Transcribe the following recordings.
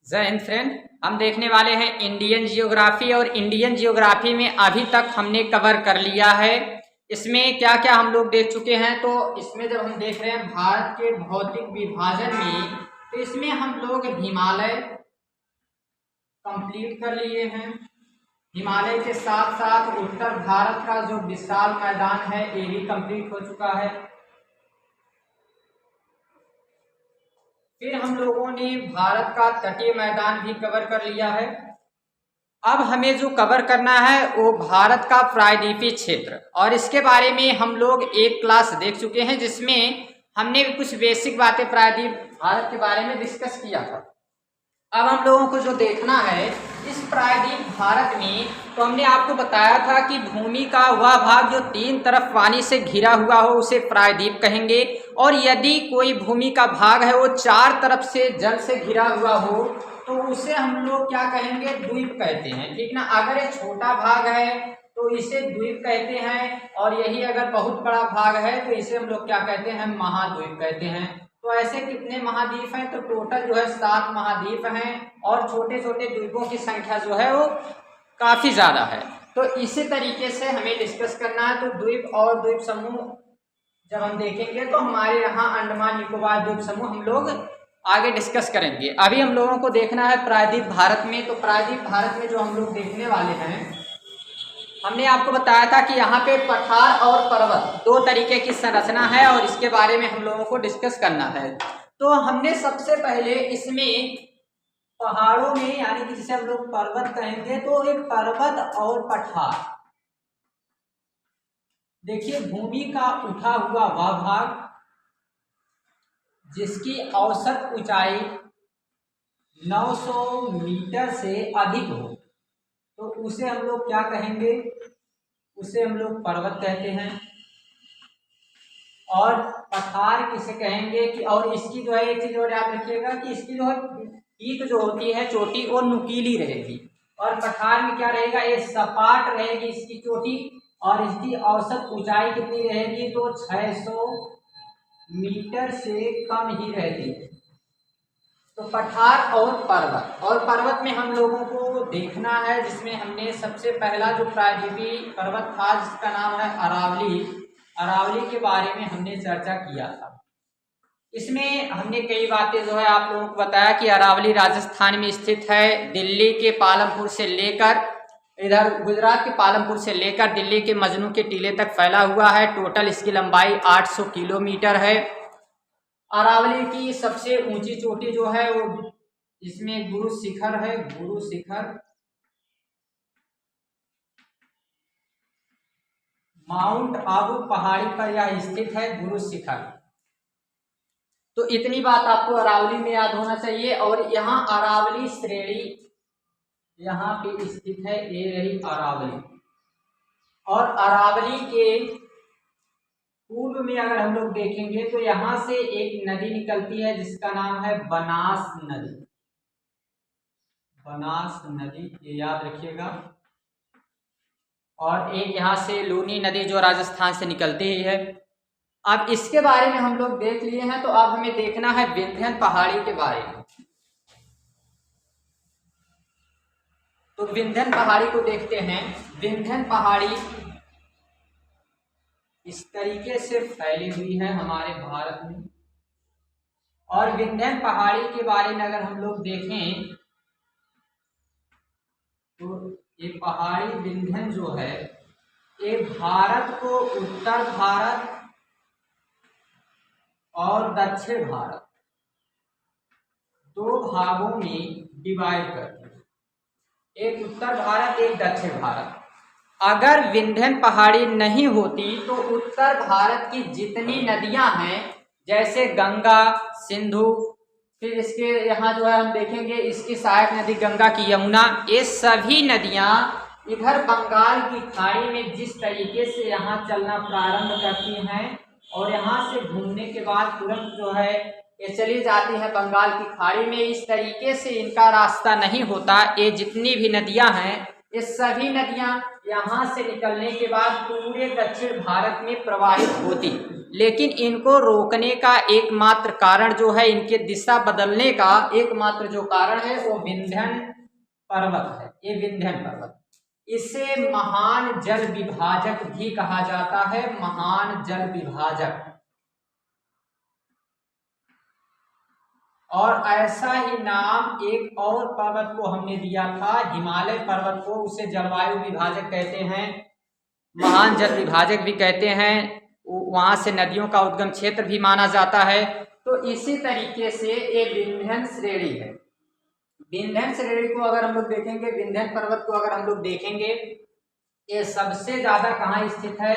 जय हिंद फ्रेंड। हम देखने वाले हैं इंडियन जियोग्राफी और इंडियन जियोग्राफी में अभी तक हमने कवर कर लिया है। इसमें क्या क्या हम लोग देख चुके हैं। तो इसमें जब हम देख रहे हैं भारत के भौतिक विभाजन में, तो इसमें हम लोग हिमालय कंप्लीट कर लिए हैं। हिमालय के साथ साथ उत्तर भारत का जो विशाल मैदान है ये भी कंप्लीट हो चुका है। फिर हम लोगों ने भारत का तटीय मैदान भी कवर कर लिया है। अब हमें जो कवर करना है वो भारत का प्रायद्वीपीय क्षेत्र, और इसके बारे में हम लोग एक क्लास देख चुके हैं जिसमें हमने कुछ बेसिक बातें प्रायद्वीप भारत के बारे में डिस्कस किया था। अब हम लोगों को जो देखना है इस प्रायद्वीप भारत में, तो हमने आपको बताया था कि भूमि का वह भाग जो तीन तरफ पानी से घिरा हुआ हो उसे प्रायद्वीप कहेंगे, और यदि कोई भूमि का भाग है वो चार तरफ से जल से घिरा हुआ हो तो उसे हम लोग क्या कहेंगे, द्वीप कहते हैं। ठीक ना। अगर ये छोटा भाग है तो इसे द्वीप कहते हैं, और यही अगर बहुत बड़ा भाग है तो इसे हम लोग क्या कहते हैं, महाद्वीप कहते हैं। तो ऐसे कितने महाद्वीप हैं, तो टोटल जो है 7 महाद्वीप हैं, और छोटे छोटे द्वीपों की संख्या जो है वो काफी ज्यादा है। तो इसी तरीके से हमें डिस्कस करना है। तो द्वीप और द्वीप समूह जब हम देखेंगे तो हमारे यहाँ अंडमान निकोबार द्वीप समूह हम लोग आगे डिस्कस करेंगे। अभी हम लोगों को देखना है प्रायद्वीप भारत में। तो प्रायद्वीप भारत में जो हम लोग देखने वाले हैं, हमने आपको बताया था कि यहाँ पे पठार और पर्वत दो तरीके की संरचना है, और इसके बारे में हम लोगों को डिस्कस करना है। तो हमने सबसे पहले इसमें पहाड़ों में, यानी कि जिसे हम लोग पर्वत कहेंगे, तो एक पर्वत और पठार, देखिए भूमि का उठा हुआ वह भाग जिसकी औसत ऊंचाई 900 मीटर से अधिक हो तो उसे हम लोग क्या कहेंगे, उसे हम लोग पर्वत कहते हैं। और पठार किसे कहेंगे कि, और इसकी जो है एक चीज और याद रखिएगा कि इसकी जो है पीक जो होती है, चोटी, वो नुकीली रहेगी, और पठार में क्या रहेगा, ये सपाट रहेगी इसकी चोटी, और इसकी औसत ऊंचाई कितनी रहेगी, तो 600 मीटर से कम ही रहती है। तो पठार और पर्वत, और पर्वत में हम लोगों को देखना है जिसमें हमने सबसे पहला जो प्रायद्वीपीय पर्वत था जिसका नाम है अरावली, अरावली के बारे में हमने चर्चा किया था। इसमें हमने कई बातें जो है आप लोगों को बताया कि अरावली राजस्थान में स्थित है। दिल्ली के पालमपुर से लेकर, इधर गुजरात के पालमपुर से लेकर दिल्ली के मजनू के टीले तक फैला हुआ है। टोटल इसकी लंबाई 800 किलोमीटर है। अरावली की सबसे ऊंची चोटी जो है वो इसमें गुरु शिखर है, गुरु शिखर, माउंट आबू पहाड़ी पर यह स्थित है, गुरु शिखर। तो इतनी बात आपको अरावली में याद होना चाहिए। और यहाँ अरावली श्रेणी यहाँ पे स्थित है, ये रही अरावली। और अरावली के पूर्व में अगर हम लोग देखेंगे तो यहाँ से एक नदी निकलती है जिसका नाम है बनास नदी, बनास नदी, ये याद रखिएगा। और एक यहाँ से लूनी नदी जो राजस्थान से निकलती ही है। अब इसके बारे में हम लोग देख लिए हैं, तो अब हमें देखना है विंध्यन पहाड़ी के बारे में। तो विंध्यन पहाड़ी को देखते हैं। विंध्यन पहाड़ी इस तरीके से फैली हुई है हमारे भारत में, और विंध्यन पहाड़ी के बारे में अगर हम लोग देखें तो ये पहाड़ी विंध्यन जो है ये भारत को उत्तर भारत और दक्षिण भारत दो भागों में डिवाइड करती है, एक उत्तर भारत एक दक्षिण भारत। अगर विंध्यन पहाड़ी नहीं होती तो उत्तर भारत की जितनी नदियां हैं, जैसे गंगा, सिंधु, फिर इसके यहाँ जो है हम देखेंगे इसकी सहायक नदी गंगा की यमुना, ये सभी नदियां इधर बंगाल की खाड़ी में जिस तरीके से यहाँ चलना प्रारंभ करती हैं, और यहाँ से घूमने के बाद तुरंत जो है ये चली जाती है बंगाल की खाड़ी में, इस तरीके से इनका रास्ता नहीं होता। ये जितनी भी नदियां हैं ये सभी नदियां यहाँ से निकलने के बाद पूरे दक्षिण भारत में प्रवाहित होती, लेकिन इनको रोकने का एकमात्र कारण जो है, इनके दिशा बदलने का एकमात्र जो कारण है वो विंध्यन पर्वत है। ये विंध्यन पर्वत, इसे महान जल विभाजक भी कहा जाता है, महान जल विभाजक। और ऐसा ही नाम एक और पर्वत को हमने दिया था, हिमालय पर्वत को, उसे जलवायु विभाजक कहते हैं, महान जल विभाजक भी कहते हैं। वहां से नदियों का उद्गम क्षेत्र भी माना जाता है। तो इसी तरीके से ये विंध्यन श्रेणी है। विंध्यन श्रेणी को अगर हम लोग देखेंगे, विंध्यन पर्वत को अगर हम लोग देखेंगे, ये सबसे ज्यादा कहाँ स्थित है,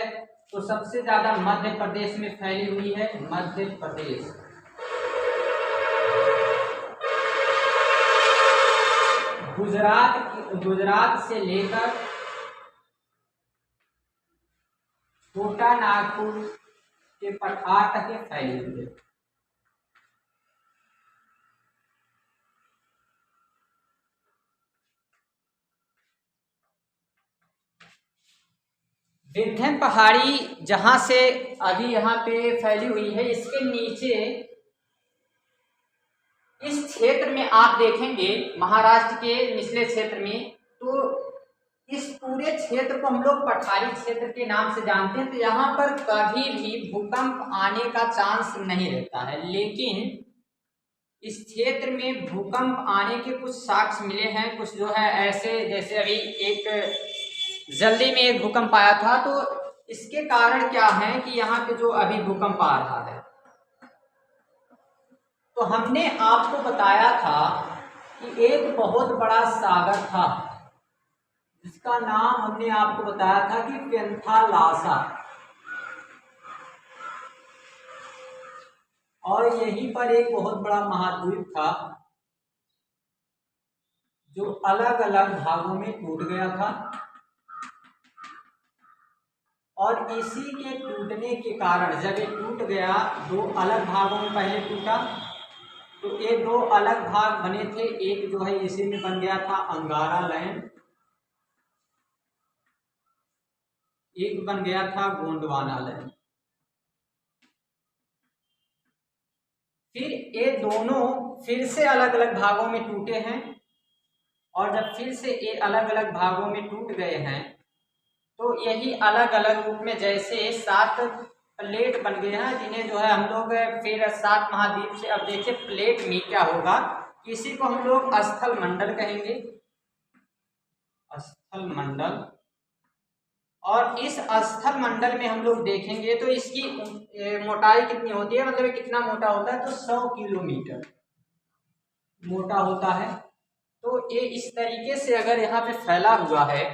तो सबसे ज्यादा मध्य प्रदेश में फैली हुई है। मध्य प्रदेश, गुजरात से लेकर छोटा नागपुर के पठार तक फैली हुई है। विंध्यन पहाड़ी जहां से अभी यहाँ पे फैली हुई है, इसके नीचे इस क्षेत्र में आप देखेंगे महाराष्ट्र के निचले क्षेत्र में, तो इस पूरे क्षेत्र को हम लोग पठारी क्षेत्र के नाम से जानते हैं। तो यहाँ पर कभी भी भूकंप आने का चांस नहीं रहता है, लेकिन इस क्षेत्र में भूकंप आने के कुछ साक्ष्य मिले हैं। कुछ जो है ऐसे, जैसे अभी एक जल्दी में एक भूकंप आया था, तो इसके कारण क्या है कि यहाँ पे जो अभी भूकंप आ रहा है, तो हमने आपको बताया था कि एक बहुत बड़ा सागर था जिसका नाम हमने आपको बताया था कि पेंथालासा, और यहीं पर एक बहुत बड़ा महाद्वीप था जो अलग अलग भागों में टूट गया था, और इसी के टूटने के कारण जब ये टूट गया, दो अलग भागों में पहले टूटा, तो ये दो अलग भाग बने थे। एक जो है इसी में बन गया था अंगारा लैंड, एक बन गया था गोंडवाना लैंड। फिर ये दोनों फिर से अलग अलग भागों में टूटे हैं, और जब फिर से ये अलग अलग भागों में टूट गए हैं, तो यही अलग अलग रूप में जैसे 7 प्लेट बन गए हैं, जिन्हें जो है हम लोग फिर 7 महाद्वीप से, अब देखिए प्लेट में क्या होगा, इसी को हम लोग स्थल मंडल कहेंगे, स्थल मंडल। और इस स्थल मंडल में हम लोग देखेंगे तो इसकी मोटाई कितनी होती है, मतलब कितना मोटा होता है, तो 100 किलोमीटर मोटा होता है। तो ये इस तरीके से अगर यहाँ पे फैला हुआ है,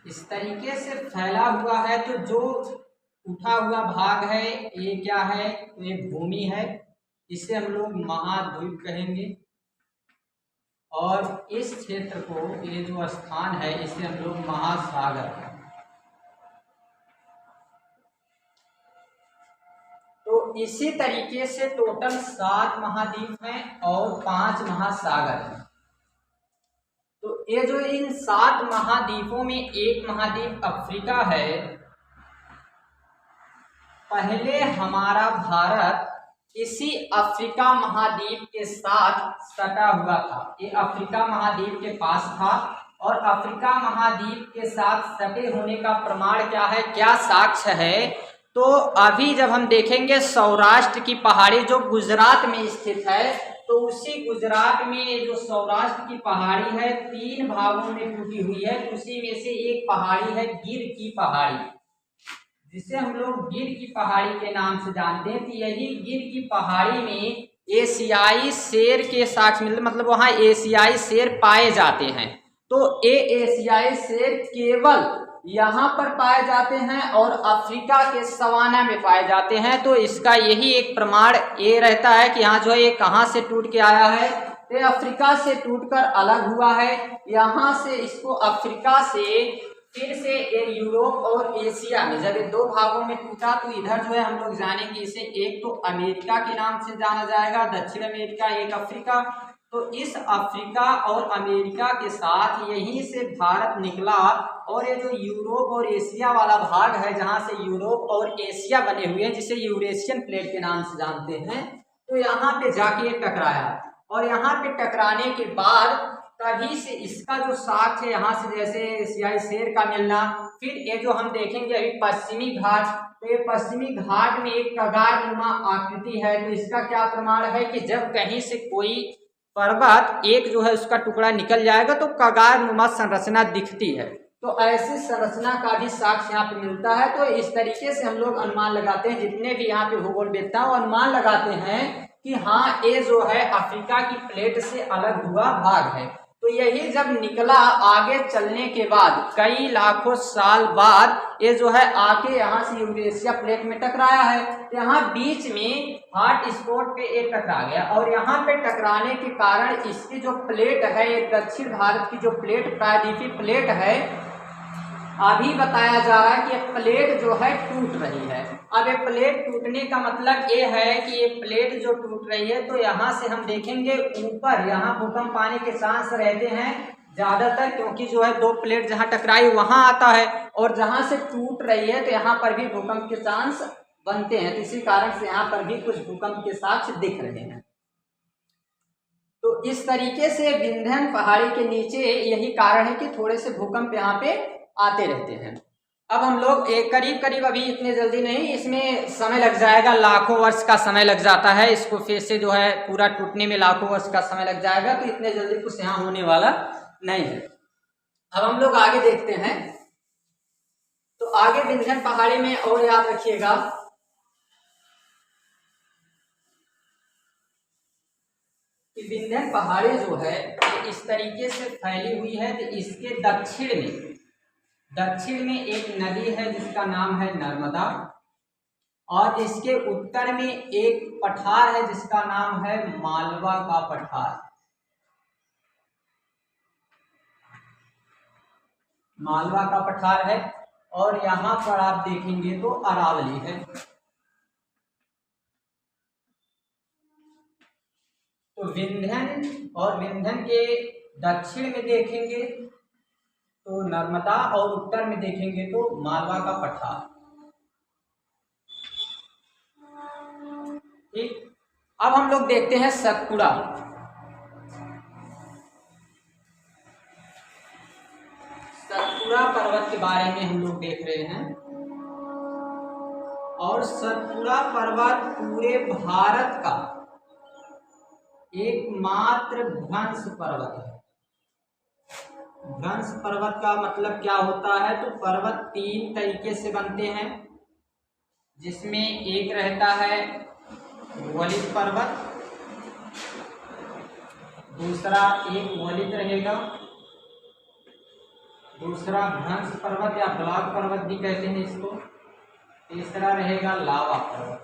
इस तरीके से फैला हुआ है, तो जो उठा हुआ भाग है ये क्या है, ये भूमि है, इसे हम लोग महाद्वीप कहेंगे। और इस क्षेत्र को, ये जो स्थान है, इसे हम लोग महासागर कहेंगे। तो इसी तरीके से टोटल 7 महाद्वीप हैं और 5 महासागर हैं। तो ये जो इन 7 महाद्वीपों में एक महाद्वीप अफ्रीका है। पहले हमारा भारत इसी अफ्रीका महाद्वीप के साथ सटा हुआ था, ये अफ्रीका महाद्वीप के पास था, और अफ्रीका महाद्वीप के साथ सटे होने का प्रमाण क्या है, क्या साक्ष्य है, तो अभी जब हम देखेंगे सौराष्ट्र की पहाड़ी जो गुजरात में स्थित है, तो उसी गुजरात में जो सौराष्ट्र की पहाड़ी है 3 भागों में टूटी हुई है। उसी में से एक पहाड़ी है गिर की पहाड़ी, जिसे हम लोग गिर की पहाड़ी के नाम से जानते हैं। तो यही गिर की पहाड़ी में एशियाई शेर के साक्ष्य मिलते, मतलब वहाँ एशियाई शेर पाए जाते हैं। तो ये एशियाई शेर केवल यहाँ पर पाए जाते हैं और अफ्रीका के सवाना में पाए जाते हैं। तो इसका यही एक प्रमाण ये रहता है कि यहाँ जो है ये कहाँ से टूट के आया है, ये अफ्रीका से टूटकर अलग हुआ है। यहाँ से इसको अफ्रीका से फिर से ये यूरोप और एशिया में जब ये दो भागों में टूटा तो इधर जो है हम लोग जानेंगे इसे एक तो अमेरिका के नाम से जाना जाएगा, दक्षिण अमेरिका, एक अफ्रीका। तो इस अफ्रीका और अमेरिका के साथ यहीं से भारत निकला और ये जो यूरोप और एशिया वाला भाग है जहाँ से यूरोप और एशिया बने हुए हैं जिसे यूरेशियन प्लेट के नाम से जानते हैं, तो यहाँ पे जाके ये टकराया और यहाँ पे टकराने के बाद तभी से इसका जो साक्ष है यहाँ से जैसे एशियाई शेर का मिलना, फिर ये जो हम देखेंगे अभी पश्चिमी घाट, तो ये पश्चिमी घाट में एक कगार नुमा आकृति है। तो इसका क्या प्रमाण है कि जब कहीं से कोई पर्वत एक जो है उसका टुकड़ा निकल जाएगा तो कगार नुमा संरचना दिखती है, तो ऐसी संरचना का भी साक्ष्य यहाँ पे मिलता है। तो इस तरीके से हम लोग अनुमान लगाते हैं, जितने भी यहाँ पे भूगोलवेत्ता वो अनुमान लगाते हैं कि हाँ ये जो है अफ्रीका की प्लेट से अलग हुआ भाग है। तो यही जब निकला आगे चलने के बाद कई लाखों साल बाद ये जो है आके यहाँ से यूरेशिया प्लेट में टकराया है। तो यहाँ बीच में हॉट स्पॉट पे ये टकरा गया और यहाँ पे टकराने के कारण इसकी जो प्लेट है ये दक्षिण भारत की जो प्लेट प्रायद्वीपीय प्लेट है, अभी बताया जा रहा है कि ये प्लेट जो है टूट रही है। अब ये प्लेट टूटने का मतलब ये है कि ये प्लेट जो टूट रही है तो यहाँ से हम देखेंगे ऊपर यहाँ भूकंप आने के चांस रहते हैं ज्यादातर, क्योंकि जो है दो प्लेट जहाँ टकराई वहां आता है और जहां से टूट रही है तो यहाँ पर भी भूकंप के चांस बनते हैं। तो इसी कारण से यहाँ पर भी कुछ भूकंप के साक्ष्य दिख रहे हैं। तो इस तरीके से विंध्य पहाड़ी के नीचे यही कारण है कि थोड़े से भूकंप यहाँ पे आते रहते हैं। अब हम लोग एक करीब करीब अभी इतने जल्दी नहीं, इसमें समय लग जाएगा, लाखों वर्ष का समय लग जाता है इसको फिर से जो है पूरा टूटने में लाखों वर्ष का समय लग जाएगा, तो इतने जल्दी कुछ यहाँ होने वाला नहीं है। अब हम लोग आगे देखते हैं। तो आगे विंध्य पहाड़ी में और याद रखिएगा कि विंध्य पहाड़ी जो है इस तरीके से फैली हुई है। तो इसके दक्षिण में एक नदी है जिसका नाम है नर्मदा और इसके उत्तर में एक पठार है जिसका नाम है मालवा का पठार। मालवा का पठार है और यहाँ पर आप देखेंगे तो अरावली है। तो विंध्यन और विंध्यन के दक्षिण में देखेंगे तो नर्मदा और उत्तर में देखेंगे तो मालवा का पठार। ठीक, अब हम लोग देखते हैं सतपुड़ा। सतपुड़ा पर्वत के बारे में हम लोग देख रहे हैं और सतपुड़ा पर्वत पूरे भारत का एकमात्र भ्रंश पर्वत है। भ्रंश पर्वत का मतलब क्या होता है? तो पर्वत तीन तरीके से बनते हैं, जिसमें एक रहता है वलित पर्वत, दूसरा एक वलित रहेगा, दूसरा भ्रंश पर्वत या ब्लॉक पर्वत भी कहते हैं इसको, तीसरा रहेगा लावा पर्वत।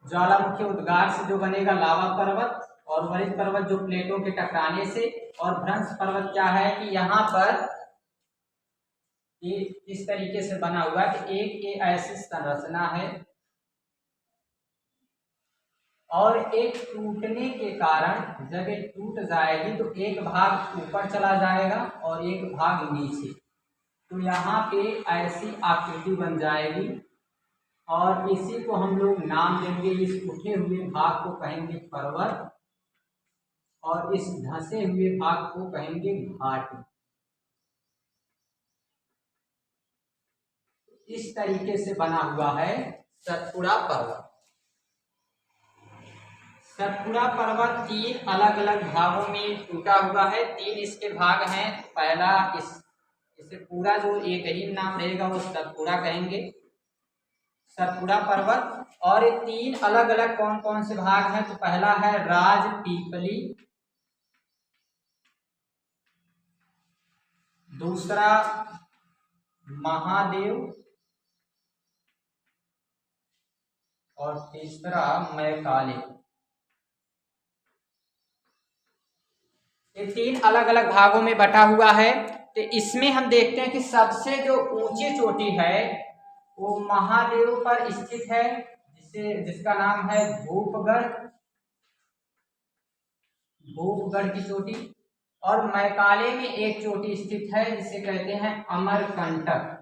ज्वालामुखी उद्गार से जो बनेगा लावा पर्वत, और वलित पर्वत जो प्लेटों के टकराने से, और भ्रंश पर्वत क्या है कि यहाँ पर ये इस तरीके से बना हुआ है कि एक ऐसी संरचना है और एक टूटने के कारण जब ये टूट जाएगी तो एक भाग ऊपर चला जाएगा और एक भाग नीचे, तो यहाँ पे ऐसी आकृति बन जाएगी और इसी को हम लोग नाम देंगे, इस उठे हुए भाग को कहेंगे पर्वत और इस धंसे हुए भाग को कहेंगे घाटी। इस तरीके से बना हुआ है सतपुड़ा पर्वत। सतपुड़ा पर्वत तीन अलग अलग भागों में टूटा हुआ है। तीन इसके भाग हैं। पहला इसे पूरा जो एक ही नाम रहेगा वो सतपुड़ा कहेंगे, सतपुड़ा पर्वत। और ये तीन अलग अलग कौन कौन से भाग हैं? तो पहला है राजपीपली, दूसरा महादेव और तीसरा मैकाली। ये तीन अलग अलग भागों में बटा हुआ है तो इसमें हम देखते हैं कि सबसे जो ऊंची चोटी है वो महादेव पर स्थित है, जिसका नाम है धूपगढ़, धूपगढ़ की चोटी। और मैकाले में एक चोटी स्थित है जिसे कहते हैं अमरकंटक।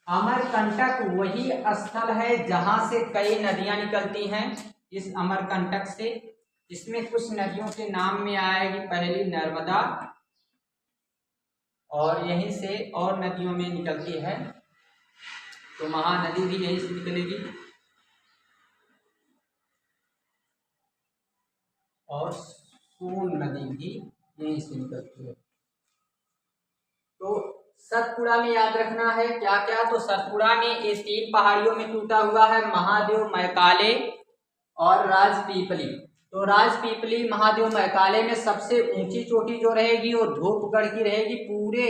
अमरकंटक वही स्थल है जहां से कई नदियां निकलती हैं इस अमरकंटक से। इसमें कुछ नदियों के नाम में आएगी, पहली नर्मदा, और यहीं से और नदियों में निकलती है, तो महानदी भी यहीं से निकलेगी, और सोन नदी भी यहीं से निकलती है। तो सतपुड़ा में याद रखना है क्या क्या, तो सतपुड़ा में ये 3 पहाड़ियों में टूटा हुआ है, महादेव, मैकाले और राजपीपली। तो राजपीपली, महादेव, मैकाले में सबसे ऊंची चोटी जो रहेगी वो धूपगढ़ की रहेगी। पूरे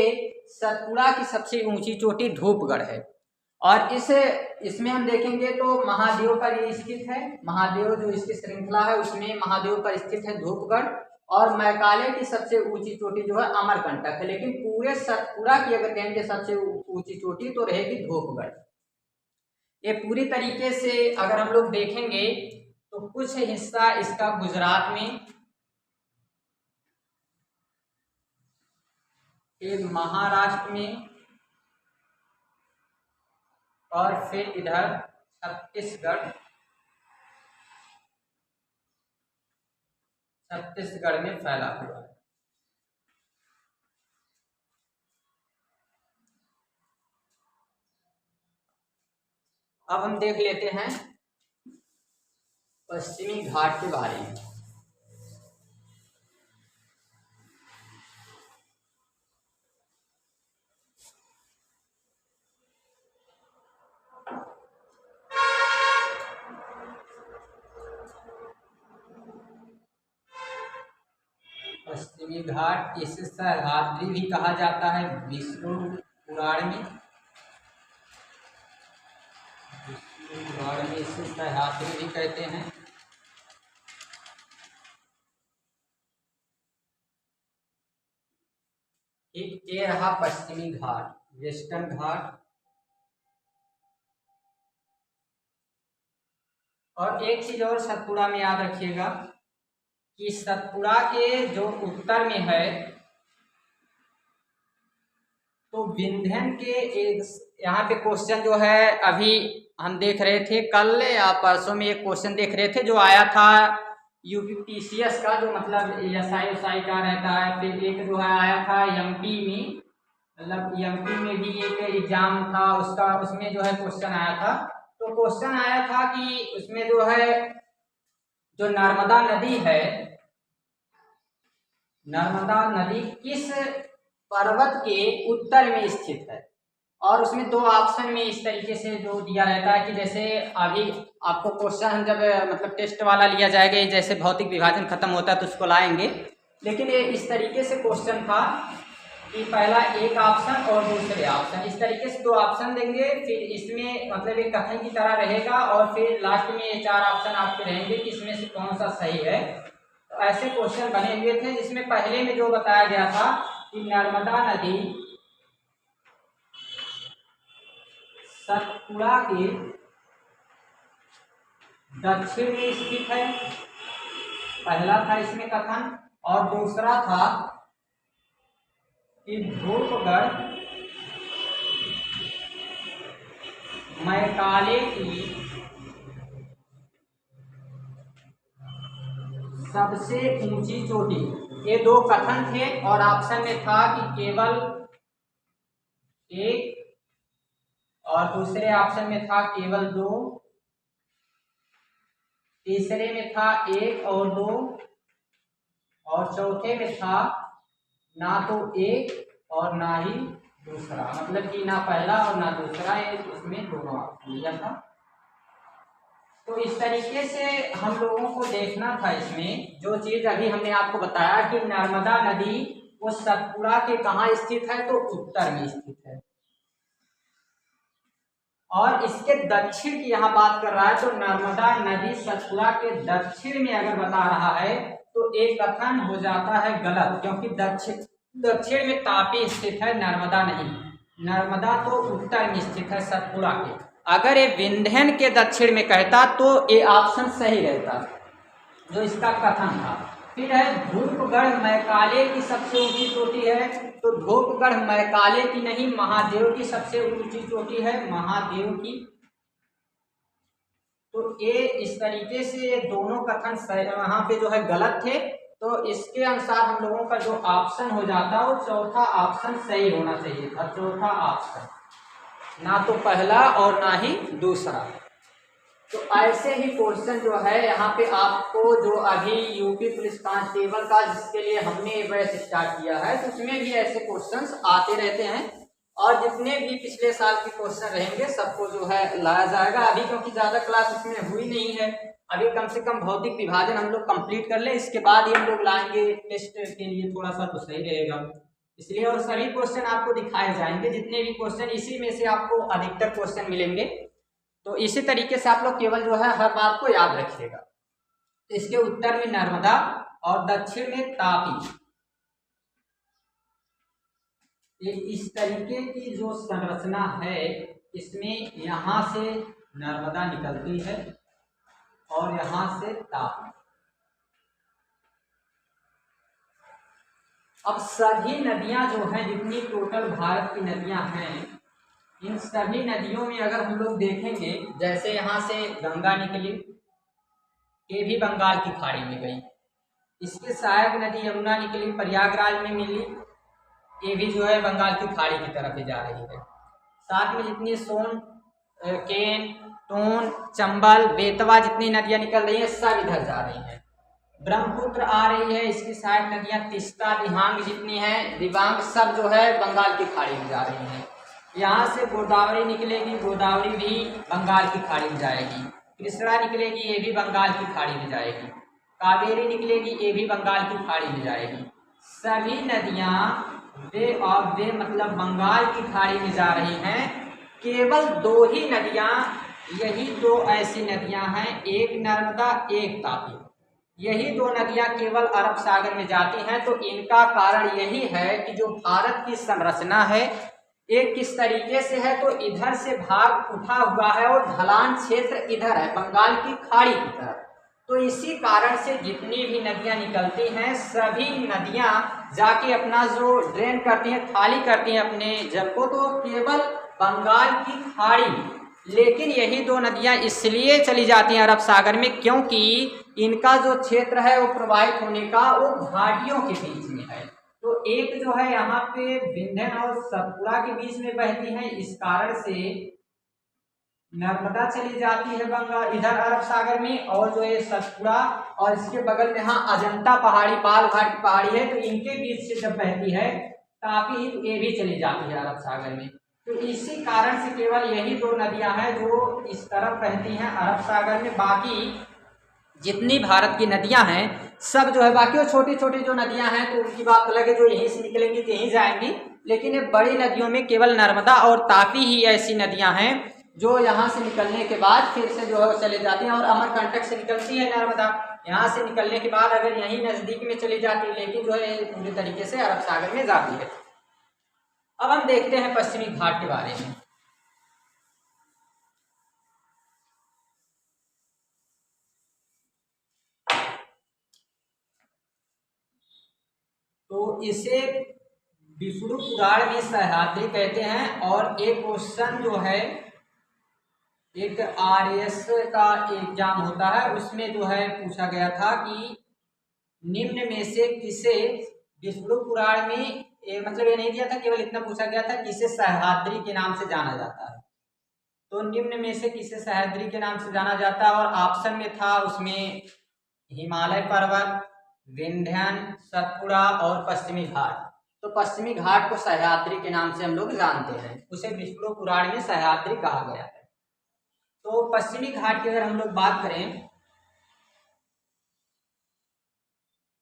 सतपुड़ा की सबसे ऊंची चोटी धूपगढ़ है। और इसमें हम देखेंगे तो महादेव पर ये स्थित है, महादेव जो इसकी श्रृंखला है उसमें महादेव पर स्थित है धूपगढ़, और मैकाले की सबसे ऊंची चोटी जो है अमरकंटक है। लेकिन पूरे सतपुड़ा की अगर कहेंगे सबसे ऊंची चोटी तो रहेगी धूपगढ़। ये पूरी तरीके से अगर हम लोग देखेंगे तो कुछ हिस्सा इसका गुजरात में, फिर महाराष्ट्र में, और फिर इधर छत्तीसगढ़ में फैला हुआ है। अब हम देख लेते हैं पश्चिमी घाट के बारे में। पश्चिमी घाट, इसे सह्याद्री भी कहा जाता है विष्णु पुराण में, इसे सह्याद्री भी कहते हैं। एक ये रहा पश्चिमी घाट, वेस्टर्न घाट। और एक चीज और सतपुड़ा में याद रखिएगा कि सतपुड़ा के जो उत्तर में है तो विंध्यन के एक, यहाँ पे क्वेश्चन जो है अभी हम देख रहे थे, कल या परसों में एक क्वेश्चन देख रहे थे जो आया था यूपीपीसीएस का, जो मतलब एसआई का रहता है। फिर एक जो है आया था एमपी में, मतलब एमपी में भी एक एग्जाम था उसका, उसमें जो है क्वेश्चन आया था। तो क्वेश्चन आया था कि उसमें जो है जो नर्मदा नदी है, नर्मदा नदी किस पर्वत के उत्तर में स्थित है। और उसमें 2 ऑप्शन में इस तरीके से जो दिया रहता है कि जैसे अभी आपको क्वेश्चन जब मतलब टेस्ट वाला लिया जाएगा, जैसे भौतिक विभाजन खत्म होता है तो उसको लाएंगे, लेकिन ये इस तरीके से क्वेश्चन था कि पहला एक ऑप्शन और दूसरे ऑप्शन, इस तरीके से 2 ऑप्शन देंगे, फिर इसमें मतलब एक कथन की तरह रहेगा, और फिर लास्ट में ये 4 ऑप्शन आपके रहेंगे कि इसमें से कौन सा सही है। तो ऐसे क्वेश्चन बने हुए थे, जिसमें पहले में जो बताया गया था कि नर्मदा नदी सतपुड़ा के दक्षिण में स्थित है, पहला था इसमें कथन। और दूसरा था कि धूपगढ़ मैकाले की सबसे ऊंची चोटी। ये 2 कथन थे, और ऑप्शन में था कि केवल एक, और दूसरे ऑप्शन में था केवल 2, तीसरे में था 1 और 2, और चौथे में था ना तो 1 और ना ही दूसरा, मतलब कि ना पहला और ना दूसरा, ये उसमें दोनों ऑप्शन लिया था। तो इस तरीके से हम लोगों को देखना था इसमें, जो चीज अभी हमने आपको बताया कि नर्मदा नदी वो सतपुड़ा के कहाँ स्थित है, तो उत्तर में स्थित है। और इसके दक्षिण की यहाँ बात कर रहा है, तो नर्मदा नदी सतपुड़ा के दक्षिण में अगर बता रहा है तो एक कथन हो जाता है गलत, क्योंकि दक्षिण में तापी स्थित है, नर्मदा नहीं। नर्मदा तो उत्तर में स्थित है सतपुड़ा के। अगर ये विंध्यन के दक्षिण में कहता तो ये ऑप्शन सही रहता, जो इसका कथन था। फिर है धूपगढ़ मैकाले की सबसे ऊंची चोटी है, तो धूपगढ़ मैकाले की नहीं, महादेव की सबसे ऊंची चोटी है, महादेव की। तो ये इस तरीके से ये दोनों कथन वहां पे जो है गलत थे। तो इसके अनुसार हम लोगों का जो ऑप्शन हो जाता है वो चौथा ऑप्शन सही होना चाहिए था, चौथा ऑप्शन, ना तो पहला और ना ही दूसरा। तो ऐसे ही क्वेश्चन जो है यहाँ पे आपको, जो अभी यूपी पुलिस कांस्टेबल का जिसके लिए हमने बैच स्टार्ट किया है, तो उसमें भी ऐसे क्वेश्चंस आते रहते हैं, और जितने भी पिछले साल के क्वेश्चन रहेंगे सबको जो है लाया जाएगा। अभी क्योंकि ज़्यादा क्लास उसमें हुई नहीं है, अभी कम से कम भौतिक विभाजन हम लोग कंप्लीट कर ले, इसके बाद ही हम लोग लाएंगे टेस्ट के लिए, थोड़ा सा तो सही रहेगा इसलिए। और सभी क्वेश्चन आपको दिखाए जाएंगे, जितने भी क्वेश्चन, इसी में से आपको अधिकतर क्वेश्चन मिलेंगे। तो इसी तरीके से आप लोग केवल जो है हर बात को याद रखिएगा। तो इसके उत्तर में नर्मदा और दक्षिण में तापी। ये इस तरीके की जो संरचना है, इसमें यहां से नर्मदा निकलती है और यहां से तापी। अब सभी नदियां जो हैं, जितनी टोटल भारत की नदियां हैं, इन सभी नदियों में अगर हम लोग देखेंगे, जैसे यहाँ से गंगा निकली, ये भी बंगाल की खाड़ी में गई। इसके सहायक नदी यमुना निकली, प्रयागराज में मिली, ये भी जो है बंगाल की खाड़ी की तरफ ही जा रही है। साथ में जितनी सोन, केन, टोन, चंबल, बेतवा, जितनी नदियाँ निकल रही हैं सब इधर जा रही हैं। ब्रह्मपुत्र आ रही है, इसकी सहायक नदियाँ तीस्ता, दिहांग जितनी हैं, दिबांग, सब जो है बंगाल की खाड़ी में जा रही हैं। यहाँ से गोदावरी निकलेगी, गोदावरी भी बंगाल की खाड़ी में जाएगी। कृष्णा निकलेगी, ये भी बंगाल की खाड़ी में जाएगी। कावेरी निकलेगी, ये भी बंगाल की खाड़ी में जाएगी। सभी नदियाँ वे मतलब बंगाल की खाड़ी में जा रही हैं। केवल दो ही नदियाँ, यही दो ऐसी नदियाँ हैं, एक नर्मदा एक तापी, यही दो नदियाँ केवल अरब सागर में जाती हैं। तो इनका कारण यही है कि जो भारत की संरचना है एक किस तरीके से है, तो इधर से भाग उठा हुआ है और ढलान क्षेत्र इधर है, बंगाल की खाड़ी की तरफ। तो इसी कारण से जितनी भी नदियां निकलती हैं, सभी नदियां जाके अपना जो ड्रेन करती हैं, खाली करती हैं अपने जल को, तो केवल बंगाल की खाड़ी। लेकिन यही दो नदियां इसलिए चली जाती हैं अरब सागर में, क्योंकि इनका जो क्षेत्र है वो प्रवाहित होने का वो घाटियों के बीच में है। तो एक जो है यहाँ पे विंध्यन और सतपुड़ा के बीच में बहती है, इस कारण से नर्मदा चली जाती है बंगाल इधर अरब सागर में, और जो है सतपुड़ा और इसके बगल में यहाँ अजंता पहाड़ी, बाल घाट की पहाड़ी है, तो इनके बीच से जब बहती है तापी, तो ये भी चली जाती है अरब सागर में। तो इसी कारण से केवल यही दो नदियां हैं जो इस तरफ बहती हैं अरब सागर में। बाकी जितनी भारत की नदियां हैं सब जो है, बाकी वो छोटी छोटी जो नदियां हैं तो उनकी बात अलग है, जो यहीं से निकलेंगी तो यहीं जाएंगी। लेकिन ये बड़ी नदियों में केवल नर्मदा और तापी ही ऐसी नदियां हैं जो यहाँ से निकलने के बाद फिर से जो है वो चले जाती हैं। और अमरकंटक से निकलती है नर्मदा, यहाँ से निकलने के बाद अगर यहीं नज़दीक में चली जाती है, लेकिन जो है पूरी तरीके से अरब सागर में जाती है। अब हम देखते हैं पश्चिमी घाट के बारे में। तो इसे विष्णु पुराण में सह्याद्री कहते हैं। और एक क्वेश्चन जो है, एक आरएस का एग्जाम होता है, उसमें जो है पूछा गया था कि निम्न में से किसे विष्णु पुराण में, मतलब ये नहीं दिया था, केवल इतना पूछा गया था किसे सह्याद्री के नाम से जाना जाता है। तो निम्न में से किसे सह्याद्री के नाम से जाना जाता है, और ऑप्शन में था उसमें हिमालय पर्वत, विंध्यन, सतपुड़ा और पश्चिमी घाट। तो पश्चिमी घाट को सह्याद्री के नाम से हम लोग जानते हैं, उसे विष्णु पुराण में सह्याद्री कहा गया है। तो पश्चिमी घाट की अगर हम लोग बात करें,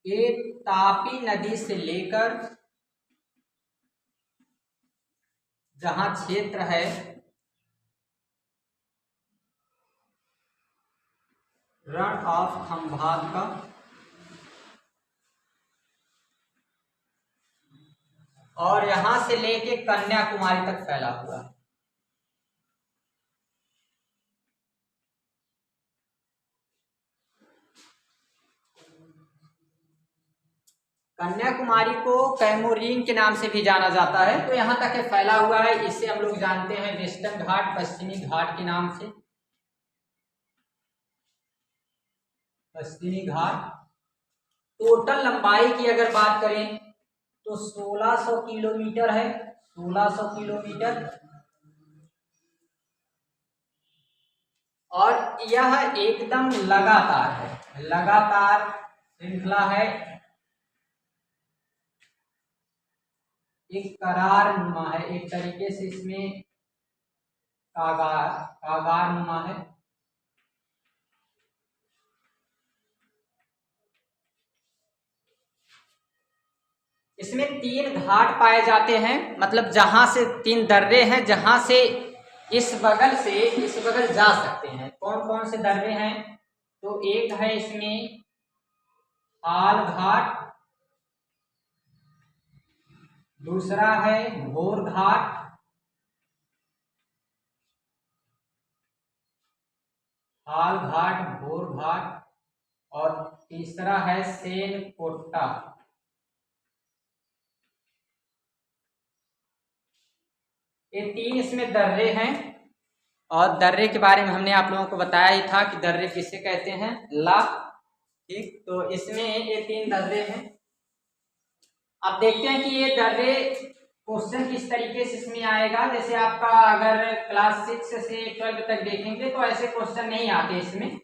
ये तापी नदी से लेकर जहां क्षेत्र है रण ऑफ खंभात का, और यहां से लेके कन्याकुमारी तक फैला हुआ है। कन्याकुमारी को कैमोरीन के नाम से भी जाना जाता है। तो यहाँ तक फैला हुआ है। इसे हम लोग जानते हैं वेस्टर्न घाट, पश्चिमी घाट के नाम से। पश्चिमी घाट टोटल लंबाई की अगर बात करें तो 1600 किलोमीटर है। 1600 किलोमीटर। और यह एकदम लगातार है, लगातार श्रृंखला है, एक करार नुमा है, एक तरीके से इसमें कागार कागार नुमा है। इसमें 3 घाट पाए जाते हैं, मतलब जहां से 3 दर्रे हैं, जहां से इस बगल से इस बगल जा सकते हैं। कौन कौन से दर्रे हैं? तो एक है इसमें हाल घाट, दूसरा है भोर घाट, हाल घाट, भोर घाट, और तीसरा है सेन कोट्टा। ये 3 इसमें दर्रे हैं। और दर्रे के बारे में हमने आप लोगों को बताया ही था कि दर्रे किसे कहते हैं, ला। ठीक, तो इसमें ये 3 दर्रे हैं। अब देखते हैं कि ये दर्रे क्वेश्चन किस तरीके से इसमें आएगा। जैसे आपका अगर क्लास 6 से 12 तक देखेंगे तो ऐसे क्वेश्चन नहीं आते इसमें।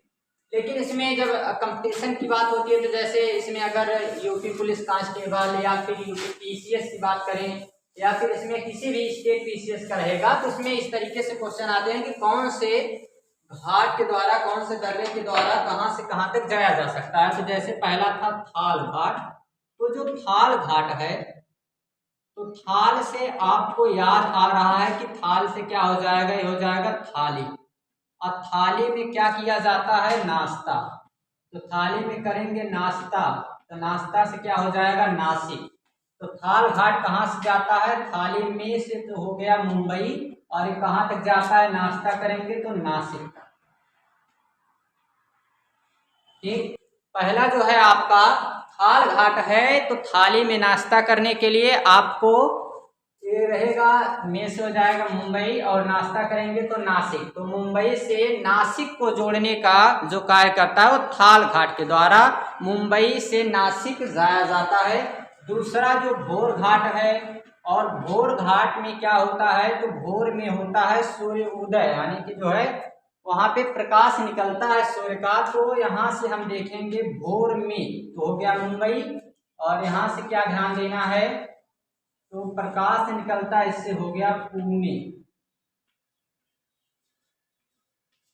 लेकिन इसमें जब कंपटीशन की बात होती है तो जैसे इसमें अगर यूपी पुलिस कांस्टेबल या फिर यूपी पीसीएस की बात करें या फिर इसमें किसी भी स्टेट पीसीएस का रहेगा तो इसमें इस तरीके से क्वेश्चन आते हैं कि कौन से घाट के द्वारा, कौन से दर्रे के द्वारा कहां से कहां तक जाया जा सकता है। तो जैसे पहला था थाल घाट। तो जो थाल घाट है, तो थाल से आपको याद आ रहा है कि थाल से क्या हो जाएगा, ये हो जाएगा थाली। और थाली में क्या किया जाता है, नाश्ता। तो थाली में करेंगे नाश्ता, तो नाश्ता से क्या हो जाएगा, नासिक। तो थाल घाट कहाँ से जाता है, थाली में से तो हो गया मुंबई, और ये कहाँ तक जाता है, नाश्ता करेंगे तो नासिक। ठीक, पहला जो है आपका थाल घाट है, तो थाली में नाश्ता करने के लिए आपको ये रहेगा, में से हो जाएगा मुंबई, और नाश्ता करेंगे तो नासिक। तो मुंबई से नासिक को जोड़ने का जो कार्य करता है वो थाल घाट के द्वारा मुंबई से नासिक जाया जाता है। दूसरा जो भोर घाट है, और भोर घाट में क्या होता है, तो भोर में होता है सूर्य उदय, यानी कि जो है वहां पे प्रकाश निकलता है सूर्य का। तो यहाँ से हम देखेंगे भोर में, तो हो गया मुंबई। और यहाँ से क्या ध्यान देना है, तो प्रकाश निकलता है, इससे हो गया पुणे।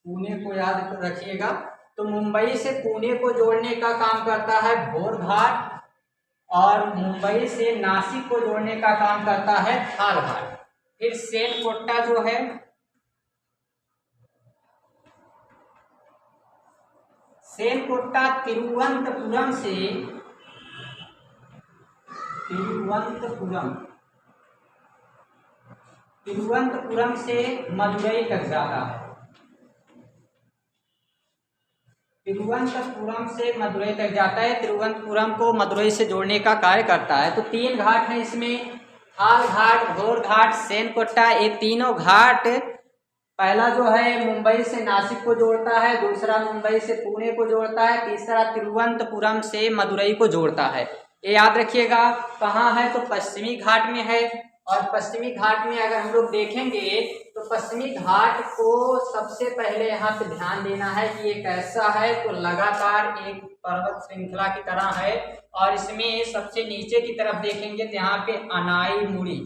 पुणे को याद रखिएगा। तो मुंबई से पुणे को जोड़ने का काम करता है भोर घाट, और मुंबई से नासिक को जोड़ने का काम करता है थाल घाट। फिर सेन कोट्टा जो है, सेन कोट्टा तिरुवनंतपुरम से, तिरुवनंतपुरम से मदुरई तक जाता है। तिरुवनंतपुरम से मदुरई तक जाता है, तिरुवनंतपुरम को मदुरई से जोड़ने का कार्य करता है। तो 3 घाट हैं इसमें, थाल घाट, भोर घाट, सेन कोट्टा। ये तीनों घाट, पहला जो है मुंबई से नासिक को जोड़ता है, दूसरा मुंबई से पुणे को जोड़ता है, तीसरा तिरुवनंतपुरम से मदुरई को जोड़ता है। ये याद रखिएगा। कहाँ है, तो पश्चिमी घाट में है। और पश्चिमी घाट में अगर हम लोग देखेंगे तो पश्चिमी घाट को सबसे पहले यहाँ पे ध्यान देना है कि ये कैसा है, तो लगातार एक पर्वत श्रृंखला की तरह है। और इसमें सबसे नीचे की तरफ देखेंगे तो यहाँ पे अनाई मुड़ी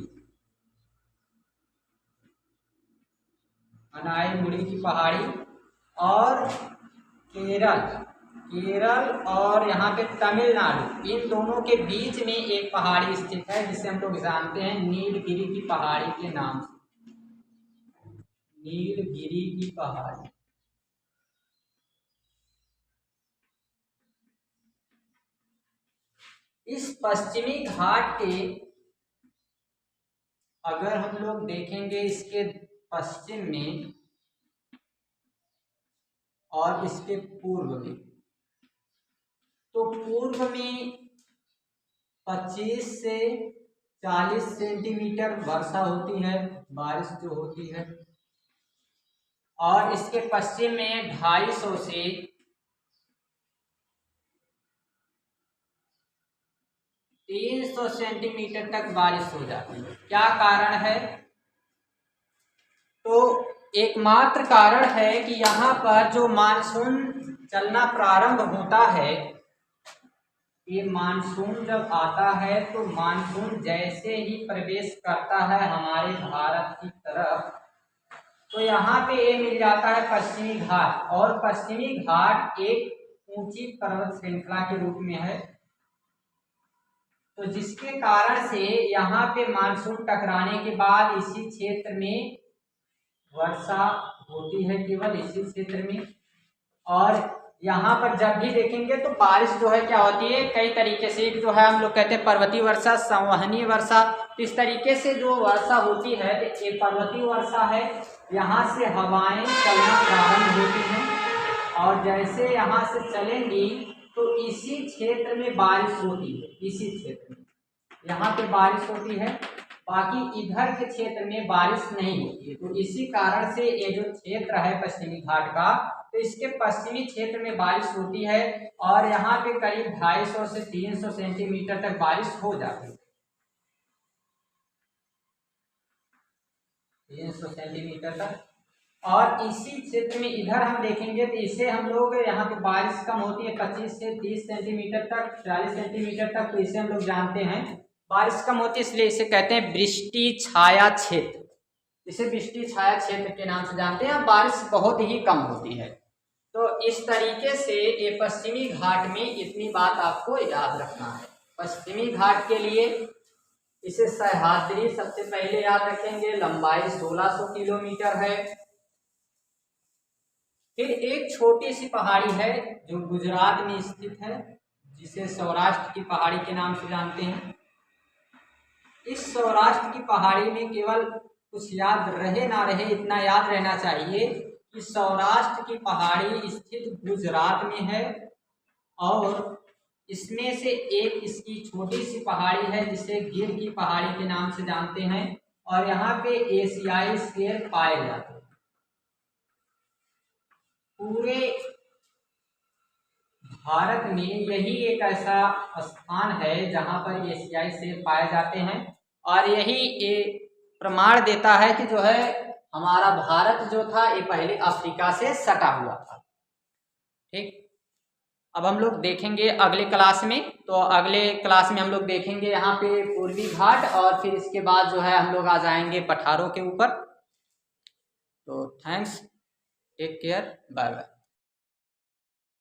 की पहाड़ी, और केरल और यहाँ पे तमिलनाडु, इन दोनों के बीच में एक पहाड़ी स्थित है जिसे हम लोग जानते हैं नीलगिरी की पहाड़ी के नाम से। नीलगिरी की पहाड़ी। इस पश्चिमी घाट के अगर हम लोग देखेंगे इसके पश्चिम में और इसके पूर्व में, तो पूर्व में 25 से 40 सेंटीमीटर वर्षा होती है, बारिश जो होती है, और इसके पश्चिम में 250 से 300 सेंटीमीटर तक बारिश हो जाती है। क्या कारण है? तो एकमात्र कारण है कि यहाँ पर जो मानसून चलना प्रारंभ होता है, ये मानसून जब आता है तो मानसून जैसे ही प्रवेश करता है हमारे भारत की तरफ, तो यहाँ पे ये मिल जाता है पश्चिमी घाट, और पश्चिमी घाट एक ऊंची पर्वत श्रृंखला के रूप में है, तो जिसके कारण से यहाँ पे मानसून टकराने के बाद इसी क्षेत्र में वर्षा होती है, केवल इसी क्षेत्र में। और यहाँ पर जब भी देखेंगे तो बारिश जो है क्या होती है, कई तरीके से, जो है हम लोग कहते हैं पर्वतीय वर्षा, संवहनीय वर्षा, इस तरीके से जो वर्षा होती है, ये पर्वतीय वर्षा है। यहाँ से हवाएं चलना प्रारंभ होती हैं, और जैसे यहाँ से चलेंगी तो इसी क्षेत्र में बारिश होती है, इसी क्षेत्र में यहाँ पे बारिश होती है, बाकी इधर के क्षेत्र में बारिश नहीं होती है। तो इसी कारण से ये जो क्षेत्र है पश्चिमी घाट का, तो इसके पश्चिमी क्षेत्र में बारिश होती है, और यहाँ पे करीब 250 से 300 सेंटीमीटर तक बारिश हो जाती है, 300 सेंटीमीटर तक। और इसी क्षेत्र में इधर हम देखेंगे तो इसे हम लोग, यहाँ पे बारिश कम होती है 25 से 30 सेंटीमीटर तक, 40 सेंटीमीटर तक, तो इसे हम लोग जानते हैं बारिश कम होती है, इसलिए इसे कहते हैं वृष्टि छाया क्षेत्र। इसे वृष्टि छाया क्षेत्र के नाम से जानते हैं। बारिश बहुत ही कम होती है। तो इस तरीके से ये पश्चिमी घाट में इतनी बात आपको याद रखना है। पश्चिमी घाट के लिए इसे सह्याद्री सबसे पहले याद रखेंगे, लंबाई 1600 किलोमीटर है। फिर एक छोटी सी पहाड़ी है जो गुजरात में स्थित है, जिसे सौराष्ट्र की पहाड़ी के नाम से जानते हैं। इस सौराष्ट्र की पहाड़ी में केवल कुछ याद रहे ना रहे, इतना याद रहना चाहिए कि सौराष्ट्र की पहाड़ी स्थित गुजरात में है, और इसमें से एक इसकी छोटी सी पहाड़ी है जिसे गिर की पहाड़ी के नाम से जानते हैं, और यहाँ पे एशियाई शेर पाए जाते हैं। पूरे भारत में यही एक ऐसा स्थान है जहाँ पर एशियाई शेर पाए जाते हैं, और यही ये प्रमाण देता है कि जो है हमारा भारत जो था ये पहले अफ्रीका से सटा हुआ था। ठीक, अब हम लोग देखेंगे अगले क्लास में, तो अगले क्लास में हम लोग देखेंगे यहाँ पे पूर्वी घाट, और फिर इसके बाद जो है हम लोग आ जाएंगे पठारों के ऊपर। तो thanks, take care, bye bye.